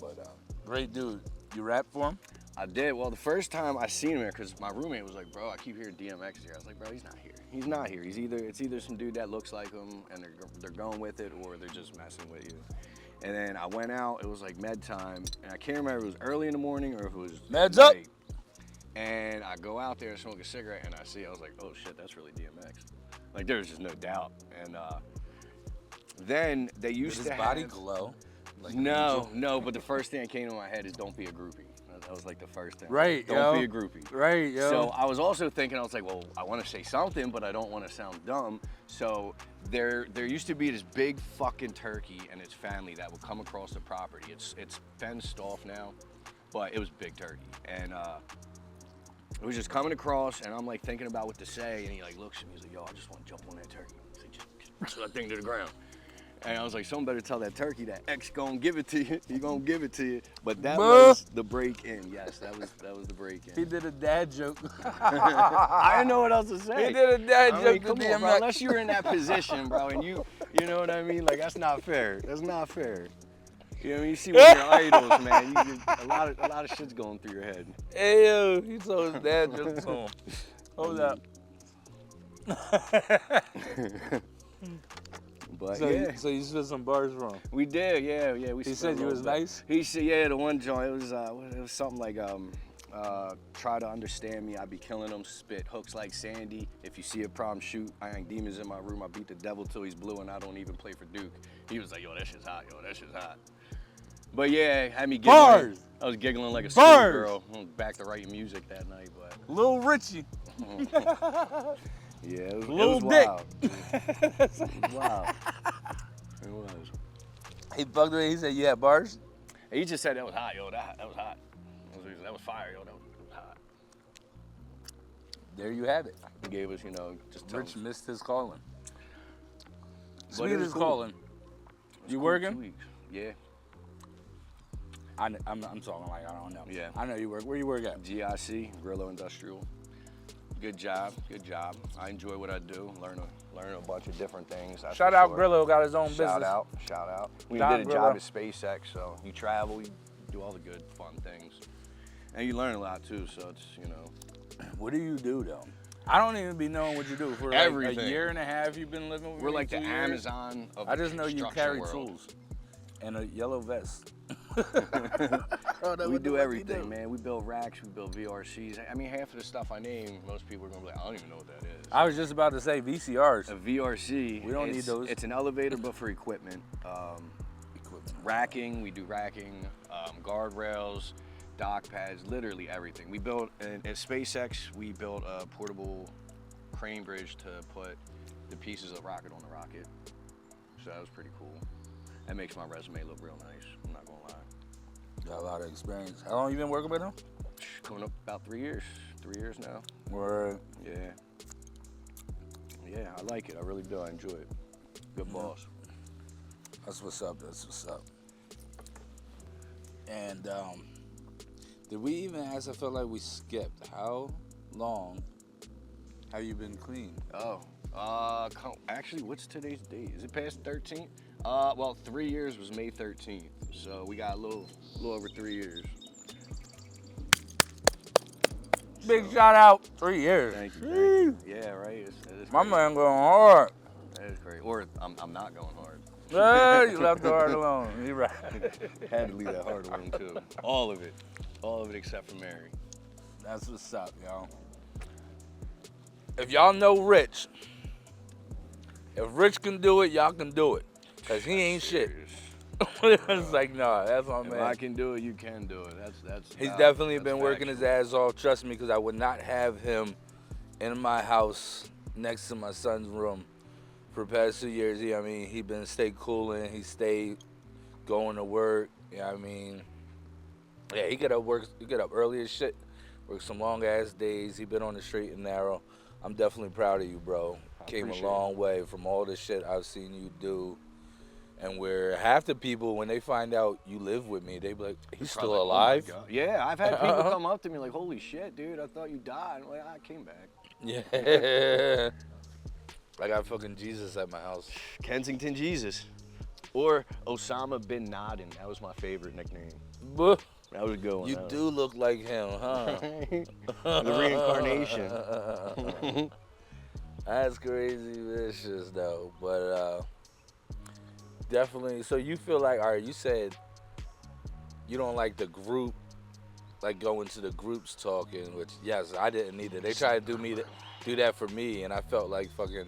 A: But great dude. You rap for him?
B: I did. Well, the first time I seen him there, because my roommate was like, bro, I keep hearing DMX here. I was like, bro, he's not here. He's not here. It's either some dude that looks like him and they're going with it, or they're just messing with you. And then I went out. It was like med time, and I can't remember if it was early in the morning or if it was
A: Meds
B: late.
A: up.
B: And I go out there and smoke a cigarette, and I was like, oh shit, that's really DMX. Like there was just no doubt. And then they used
A: Did
B: to
A: his body
B: have,
A: glow? Like
B: no, but the first thing that came to my head is don't be a groupie. That was like the first thing.
A: Right,
B: Don't be a groupie.
A: Right, yo.
B: So I was also thinking, I was like, well, I want to say something, but I don't want to sound dumb. So there used to be this big fucking turkey and its family that would come across the property. It's fenced off now, but it was big turkey. And it was just coming across, and I'm like thinking about what to say, and he like looks at me, he's like, yo, I just want to jump on that turkey. He's like, just wrestle that thing to the ground. And I was like, someone better tell that turkey that X gonna give it to you. He gonna give it to you. But that was the break-in. Yes, that was the break-in.
A: He did a dad joke.
B: I didn't know what else to say.
A: He did a dad joke to
B: come
A: DMX.
B: on, bro. Unless you were in that position, bro, and you know what I mean? Like, that's not fair. That's not fair. You know what I mean? You see one of your idols, man. A lot of shit's going through your head.
A: Hey, yo, he told his dad joke to him. Hold up.
B: But
A: So,
B: yeah,
A: so you spit some bars for him.
B: we did, yeah. We
A: He
B: spent
A: said
B: a
A: you
B: little
A: was
B: bit.
A: nice?
B: He said, yeah, the one joint, it was something like, try to understand me, I be killing them, spit hooks like Sandy. If you see a problem, shoot. I ain't demons in my room, I beat the devil till he's blue, and I don't even play for Duke. He was like, yo, that shit's hot, But yeah, had me giggling.
A: Bars!
B: I was giggling like a
A: Bars!
B: schoolgirl. I was back to writing music that night, but
A: Lil Richie.
B: yeah, it was
A: Lil Dick.
B: wild. It was wild. It was.
A: He fucked with it. He said, you had bars?
B: He just said that was hot, yo. That was hot. That was fire, yo. That was hot.
A: There you have it.
B: He gave us, just tell
A: Rich
B: us.
A: missed his calling.
B: But
A: Sweet
B: it was
A: is
B: cool.
A: calling.
B: It was
A: You
B: cool,
A: working?
B: 2 weeks. Yeah.
A: I'm talking like I don't know.
B: Yeah.
A: I know you work. Where you work at?
B: GIC, Grillo Industrial. Good job. I enjoy what I do. Learn a bunch of different things. that's
A: Shout
B: for
A: out
B: sure.
A: Grillo, got his own business.
B: Shout out. We
A: Shout
B: did a
A: Grillo.
B: job at SpaceX, so you travel, you do all the good, fun things. And you learn a lot too, so it's, you know.
A: What do you do though? I don't even be knowing what you do. For like
B: Everything.
A: a year and a half you've been living with me?
B: We're like the
A: 2 years?
B: Amazon of
A: I
B: the
A: just know you
B: construction
A: carry
B: world.
A: tools and a yellow vest.
B: We do everything, man. We build racks, we build VRCs. I mean, half of the stuff I name, most people are gonna be like, I don't even know what that is.
A: I was just about to say VCRs.
B: A VRC.
A: We don't need those.
B: It's an elevator, but for equipment. Racking, we do racking, guardrails, dock pads, literally everything. We built, at SpaceX, we built a portable crane bridge to put the pieces of rocket on the rocket. So that was pretty cool. That makes my resume look real nice, I'm not gonna lie.
A: Got a lot of experience. How long you been working with him?
B: Coming up about 3 years. 3 years now.
A: Word.
B: Yeah. Yeah, I like it. I really do. I enjoy it. Good boss.
A: That's what's up. That's what's up. And did we even ask? I felt like we skipped. How long have you been clean?
B: Oh, actually, what's today's date? Is it past 13th? Well, 3 years was May 13th, so we got a little over 3 years.
A: Big shout out. 3 years.
B: Thank you. Thank you. Yeah, right. It's
A: My
B: great.
A: man going hard.
B: That is great. Or I'm not going hard.
A: Hey, you left the heart alone. You're right.
B: Had to leave that heart alone too. All of it except for Mary.
A: That's what's up, y'all. If y'all know Rich, if Rich can do it, y'all can do it. Cause he ain't shit. It's like, nah, that's my
B: If
A: man.
B: I can do it, you can do it. That's.
A: He's
B: nah,
A: definitely
B: that's
A: been working
B: factual.
A: his ass off. Trust me, because I would not have him in my house next to my son's room for the past 2 years. He been stay cooling. He stayed going to work. Yeah, he get up early as shit. Work some long ass days. He been on the straight and narrow. I'm definitely proud of you, bro. Came a
B: appreciate
A: long way from all the shit I've seen you do. And where half the people, when they find out you live with me, they be like, he's still
B: Probably like,
A: alive?
B: Oh my God. Yeah, I've had people come up to me like, holy shit, dude, I thought you died. I'm like, I came back.
A: Yeah. I got fucking Jesus at my house.
B: Kensington Jesus. Or Osama bin Laden. That was my favorite nickname.
A: Buh.
B: That was a good one.
A: You do look like him, huh?
B: The reincarnation.
A: That's crazy vicious though. But definitely, so you feel like, all right, you said you don't like the group, like going to the groups talking, which yes, I didn't either. They tried to do that for me, and I felt like fucking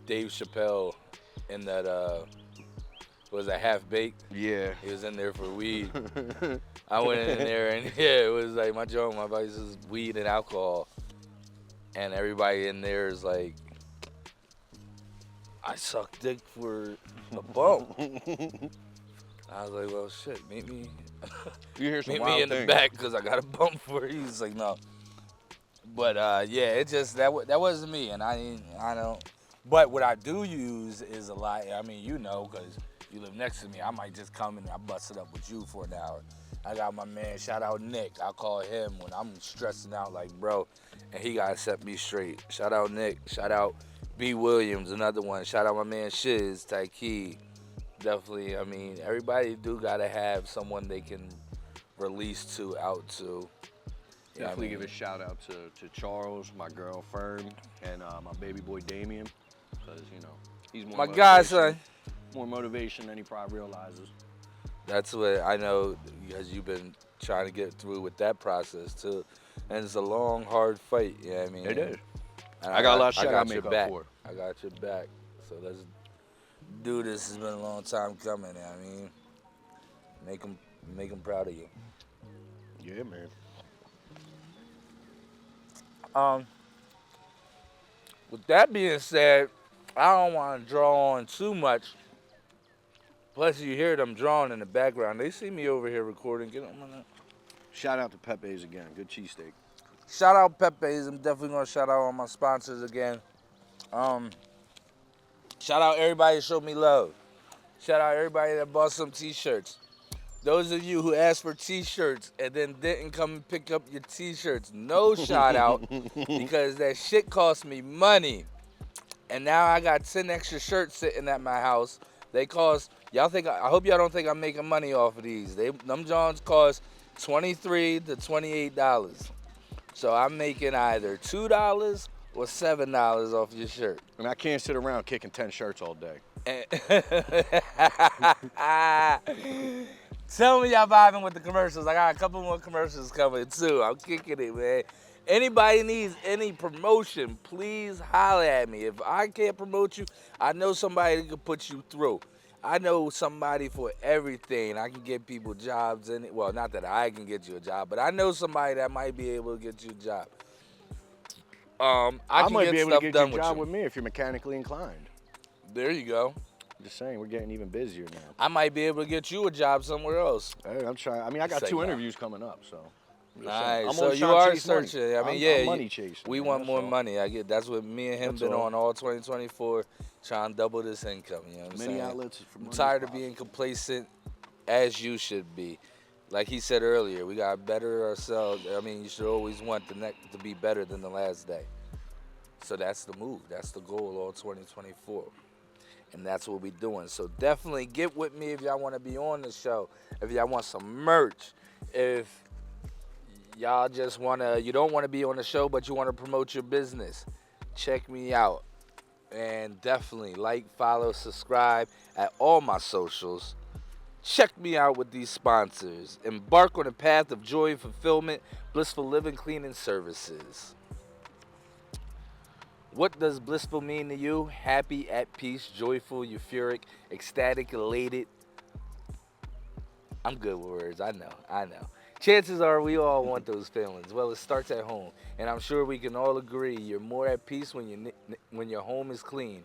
A: Dave Chappelle in that was that Half Baked.
B: Yeah.
A: He was in there for weed. I went in there and yeah, it was like my vice is weed and alcohol, and everybody in there is like, I suck dick for a bump. I was like, well, shit, meet me.
B: You hear some
A: Meet
B: wild
A: me in the
B: things.
A: back because I got a bump for you. He's like, no. But yeah, it just that wasn't me, and I don't. But what I do use is a lot. You know, because you live next to me. I might just come and I bust it up with you for an hour. I got my man, shout out Nick. I call him when I'm stressing out, like, bro, and he gotta set me straight. Shout out Nick. Shout out B. Williams, another one. Shout out my man Shiz, Taiki. Definitely, everybody do gotta have someone they can release out to.
B: Definitely give a shout out to Charles, my girl Fern, and my baby boy Damien, because he's more
A: My
B: motivation-
A: godson.
B: More motivation than he probably realizes.
A: That's what I know, because you've been trying to get through with that process too, and it's a long, hard fight. You know what I mean?
B: It is.
A: And
B: I got a lot of shit I
A: got
B: make
A: your
B: up
A: back.
B: for.
A: I got your back. So let's do this. It's been a long time coming. You know what I mean, make them proud of you.
B: Yeah, man.
A: With that being said, I don't want to draw on too much. Plus, you hear them drawing in the background. They see me over here recording. Get on that.
B: Shout out to Pepe's again. Good cheesesteak.
A: Shout out Pepe's. I'm definitely gonna shout out all my sponsors again. Shout out everybody that showed me love. Shout out everybody that bought some t-shirts. Those of you who asked for t-shirts and then didn't come and pick up your t-shirts, no shout out, because that shit cost me money. And now I got 10 extra shirts sitting at my house. They cost, I hope y'all don't think I'm making money off of these. Them Johns cost $23 to $28. So I'm making either $2 or $7 off your shirt.
B: And I can't sit around kicking 10 shirts all day.
A: Tell me y'all vibing with the commercials. I got a couple more commercials coming too. I'm kicking it, man. Anybody needs any promotion, please holler at me. If I can't promote you, I know somebody that can put you through. I know somebody for everything. I can get people jobs in it. Well, not that I can get you a job, but I know somebody that might be able to get you a job. I can
B: might
A: get
B: be able
A: stuff
B: to get
A: done
B: you a job
A: with
B: with me if you're mechanically inclined.
A: There you go.
B: I'm just saying, we're getting even busier now.
A: I might be able to get you a job somewhere else.
B: Hey, I'm trying. I mean, I got
A: Say
B: 2
A: no.
B: interviews coming up, so.
A: Nice.
B: I'm
A: So
B: on
A: you
B: trying to
A: are
B: chase money.
A: searching. I mean,
B: I'm
A: yeah,
B: money chasing.
A: we
B: man,
A: want
B: that's
A: more
B: all.
A: money. I get that's what me and him
B: That's
A: been
B: all.
A: on all 2024, trying to double this income. You know what I'm
B: Many
A: saying?
B: outlets for
A: I'm
B: money
A: tired
B: as
A: of being
B: possible.
A: complacent, as you should be. Like he said earlier, we gotta better ourselves. I mean, you should always want the next to be better than the last day. So that's the move. That's the goal all 2024. And that's what we're doing. So definitely get with me if y'all want to be on the show. If y'all want some merch. If y'all just you don't want to be on the show, but you want to promote your business, check me out. And definitely like, follow, subscribe at all my socials. Check me out with these sponsors. Embark on a path of joy and fulfillment, blissful living, cleaning services. What does blissful mean to you? Happy, at peace, joyful, euphoric, ecstatic, elated. I'm good with words. I know. Chances are we all want those feelings. Well, it starts at home, and I'm sure we can all agree you're more at peace when your home is clean.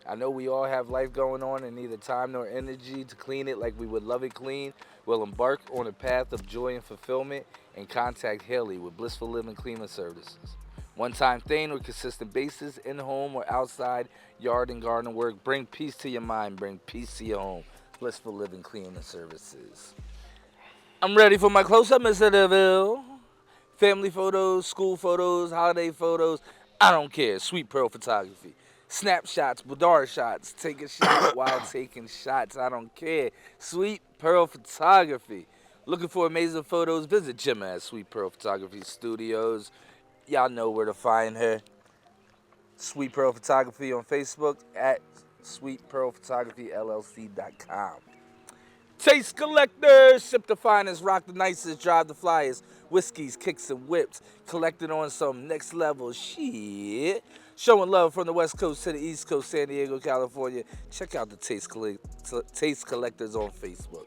A: I know we all have life going on and neither time nor energy to clean it like we would love it clean. We'll embark on a path of joy and fulfillment and contact Haley with Blissful Living Cleaning Services. One-time thing or consistent basis, in home or outside, yard and garden work. Bring peace to your mind, bring peace to your home. Blissful Living Cleaning Services. I'm ready for my close-up, Mr. DeVille. Family photos, school photos, holiday photos. I don't care. Sweet Pearl Photography. Snapshots, boudoir shots. Take a shot while taking shots. I don't care. Sweet Pearl Photography. Looking for amazing photos? Visit Gemma at Sweet Pearl Photography Studios. Y'all know where to find her. Sweet Pearl Photography on Facebook at sweetpearlphotographyllc.com. Taste collectors, sip the finest, rock the nicest, drive the flyest, whiskeys, kicks, and whips, collected on some next level shit. Showing love from the West Coast to the East Coast, San Diego, California. Check out the Taste Collectors on Facebook.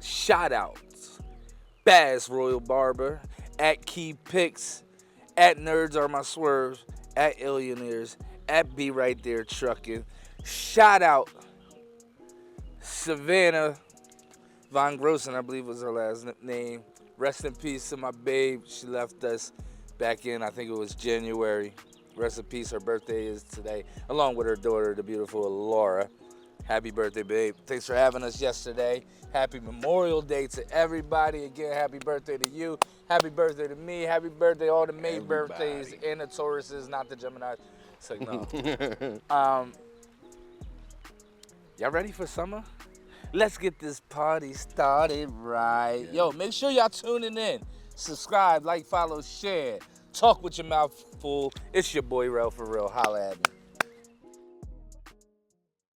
A: Shout outs. Baz Royal Barber, at Key Picks, at Nerds Are My Swerves, at Illionaires, at Be Right There Trucking. Shout out Savannah Von Grossen, I believe was her last name. Rest in peace to my babe. She left us back in, I think it was January. Rest in peace. Her birthday is today, along with her daughter, the beautiful Laura. Happy birthday, babe. Thanks for having us yesterday. Happy Memorial Day to everybody. Again, happy birthday to you. Happy birthday to me. Happy birthday all the May birthdays and the Tauruses, not the Gemini. It's like, no. Y'all ready for summer? Let's get this party started right. Yo, make sure y'all tuning in. Subscribe, like, follow, share. Talk with your mouth full. It's your boy, Rell for Real. Holla at me.